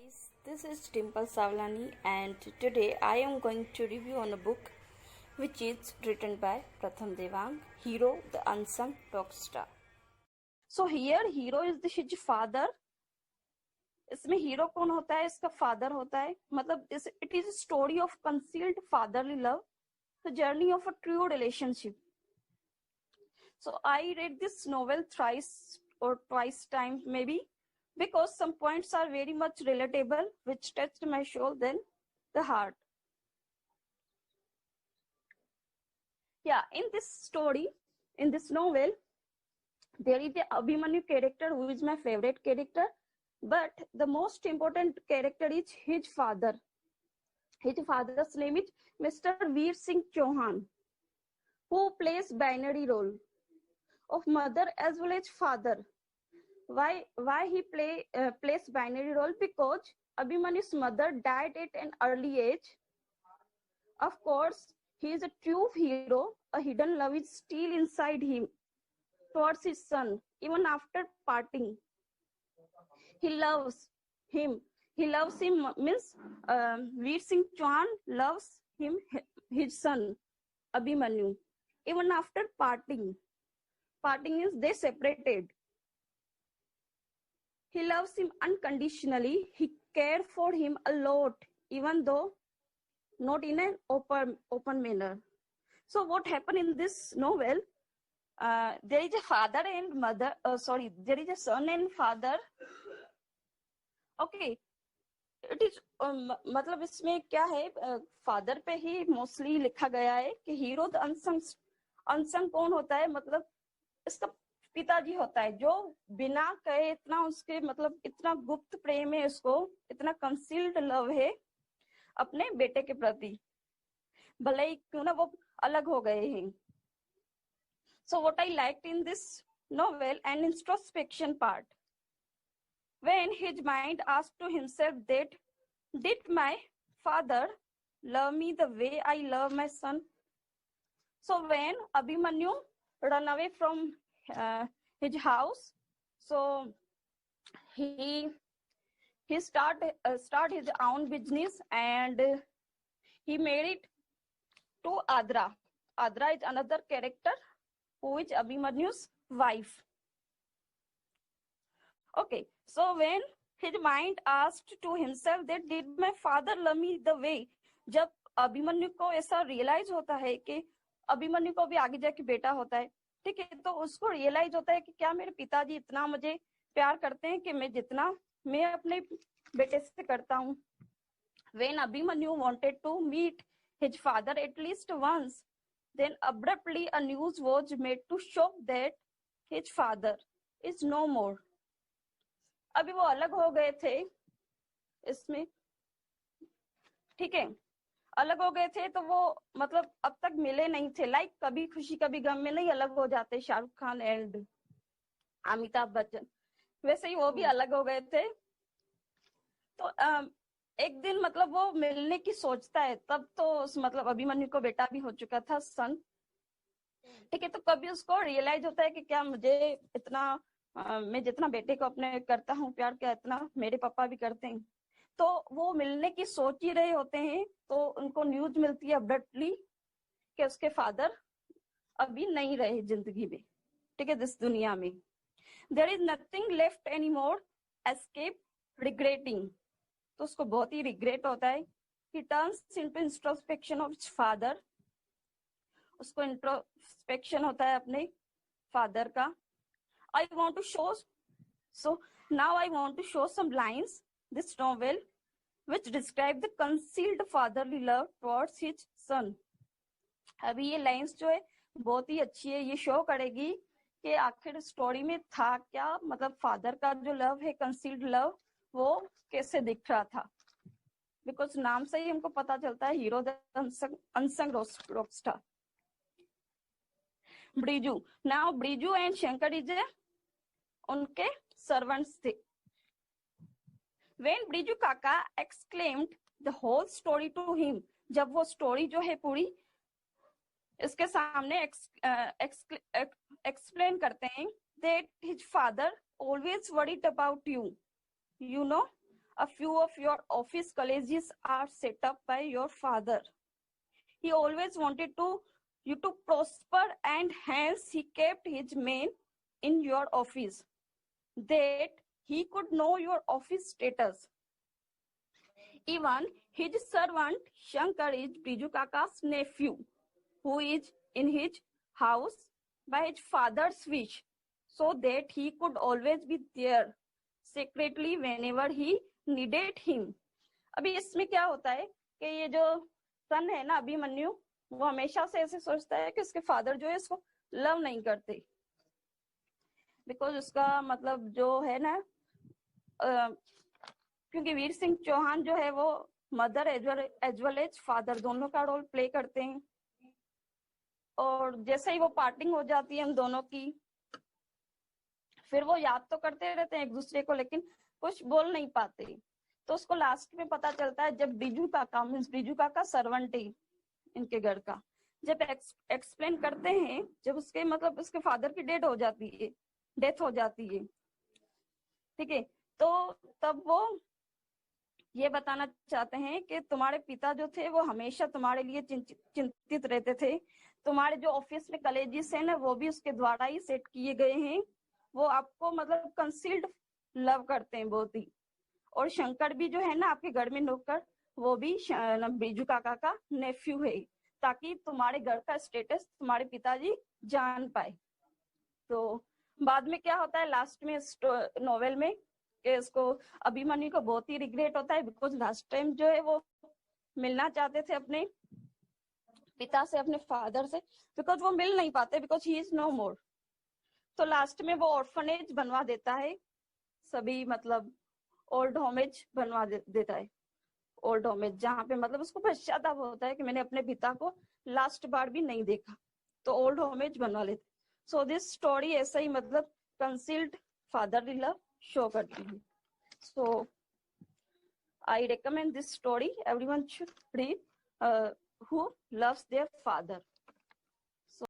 Guys, this is Dimple Savlani and today I am going to review on a book which is written by Pratham Devang, Hero the Unsung Rock Star. So here hero is his father. इसमें hero कौन होता है? इसका father होता है. मतलब it is story of concealed fatherly love, the journey of a true relationship. So I read this novel thrice or twice times maybe, because some points are very much relatable, which touched my soul then the heart. Yeah, in this story, in this novel, there is a Abhimanyu character who is my favorite character, but the most important character is his father. His father's name is Mr. Veer Singh Chauhan, who plays binary role of mother as well as father. Why he plays binary role? Because Abhimanyu's mother died at an early age. Of course, he is a true hero. A hidden love is still inside him towards his son, even after parting. He loves him. He loves him means Veer Singh Chauhan loves him, his son Abhimanyu, even after parting. Parting is they separated. He loves him unconditionally. He cared for him a lot, even though not in an open manner. So what happened in this novel? There is a father and mother. There is a son and father. Okay, it is मतलब इसमें क्या है? Father पे ही mostly लिखा गया है कि hero the unsung कौन होता है? मतलब इसका पिताजी होता है, जो बिना कहे इतना उसके मतलब इतना गुप्त प्रेम है, उसको इतना कंसील्ड लव है अपने बेटे के प्रति, भले ही क्यों ना वो अलग हो गए हैं. So what I liked in this novel, an introspection part, when his mind asked to himself that, did my father love me the way I love my son? So when Abhimanyu ran away from his house, so he start his own business, and he married to Adra. Adra is another character who is Abhimanyu's wife. Okay, so when his mind asked to himself that did my father love me the way, जब अभिमन्यु को ऐसा realise होता है कि अभिमन्यु को भी आगे जाके बेटा होता है, ठीक है, तो उसको रियलाइज होता है कि क्या मेरे पिताजी इतना मुझे प्यार करते हैं कि मैं जितना मैं अपने बेटे से करता हूँ. When Abhimanyu wanted to meet his father at least once, then abruptly a news was made to shock that his father is no more. अभी वो अलग हो गए थे इसमें, ठीक है, अलग हो गए थे, तो वो मतलब अब तक मिले नहीं थे. लाइक कभी खुशी कभी गम में नहीं अलग हो जाते शाहरुख खान एंड अमिताभ बच्चन, वैसे ही वो भी अलग हो गए थे. तो एक दिन मतलब वो मिलने की सोचता है, तब तो मतलब अभिमन्यु को बेटा भी हो चुका था, सन, ठीक है. तो कभी उसको रियलाइज होता है कि क्या मुझे इतना मैं जितना बेटे को अपने करता हूँ प्यार, क्या इतना मेरे पापा भी करते हैं. तो वो मिलने की सोच ही रहे होते हैं, तो उनको न्यूज मिलती है अब्रप्टली कि उसके फादर अभी नहीं रहे जिंदगी में, ठीक है, दिस दुनिया में. There is nothing left any more escape regretting. तो उसको बहुत ही रिग्रेट होता है. He turns into introspection of his father. उसको इंट्रोस्पेक्शन होता है अपने फादर का. I want to show, so now I want to show some lines this novel which describe the concealed fatherly love towards his son. अभी ये lines जो है बहुत ही अच्छी है, ये शो करेगी कि आखिर स्टोरी में था क्या, मतलब फादर का जो लव है कंसील्ड लव वो कैसे दिख रहा था. बिकॉज नाम से ही हमको पता चलता है hero the unsung rock star. Briju, now Briju and Shankar is उनके सर्वेंट्स थे. When ब्रिजू काका exclaimed the whole story to him, जब वो स्टोरी जो है पूरी इसके सामने एक्सप्लेन करते हैं that his father always worried about you know A few of your office colleges are set up by your father. He always wanted you to prosper, and hence he kept his men in your office, that he could know your office status. Even his servant Shankar is Biju Kaka's nephew, who is in his house by his father's wish, so that he could always be there secretly whenever he needed him. अभी इसमें क्या होता है कि ये जो सन है ना अभिमन्यु, वो हमेशा से ऐसे सोचता है कि उसके फादर जो है इसको लव नहीं करते, बिकॉज उसका मतलब जो है ना क्योंकि वीर सिंह चौहान जो है वो mother as well as father दोनों का रोल प्ले करते हैं, और जैसे ही वो पार्टिंग हो जाती है उन दोनों की, फिर वो याद तो करते रहते हैं एक दूसरे को, लेकिन कुछ बोल नहीं पाते। तो उसको लास्ट में पता चलता है जब बीजू काका मीन्स बीजू काका सर्वेंट है इनके घर का, जब एक्सप्लेन करते हैं, जब उसके मतलब उसके फादर की डेथ हो जाती है, ठीक है, तो तब वो ये बताना चाहते हैं कि तुम्हारे पिता जो थे वो हमेशा तुम्हारे लिए चिंतित रहते थे, तुम्हारे जो ऑफिस में कॉलेजेस है ना वो भी उसके द्वारा ही सेट किए गए हैं, वो आपको मतलब कंसील्ड लव करते हैं बहुत ही। और शंकर भी जो है ना आपके घर में नौकर, वो भी बीजू काका का नेफ्यू है, ताकि तुम्हारे घर का स्टेटस तुम्हारे पिताजी जान पाए। तो बाद में क्या होता है लास्ट में नोवेल में कि उसको अभिमन्यु को बहुत ही रिग्रेट होता है, बिकॉज लास्ट टाइम जो है वो मिलना चाहते थे अपने पिता से, अपने फादर से, बिकॉज वो मिल नहीं पाते, बिकॉज ही इज नो मोर। तो लास्ट में वो ऑर्फनेज बनवा देता है, सभी मतलब ओल्ड होमेज बनवा देता है, ओल्ड होमेज, जहाँ पे मतलब उसको पश्चाताप होता है कि मैंने अपने पिता को लास्ट बार भी नहीं देखा, तो ओल्ड होमेज बनवा लेते। सो दिस स्टोरी ऐसा ही मतलब कंसील्ड फादरली लव शो करती है। सो आई recommend this story, everyone should read, who loves their father.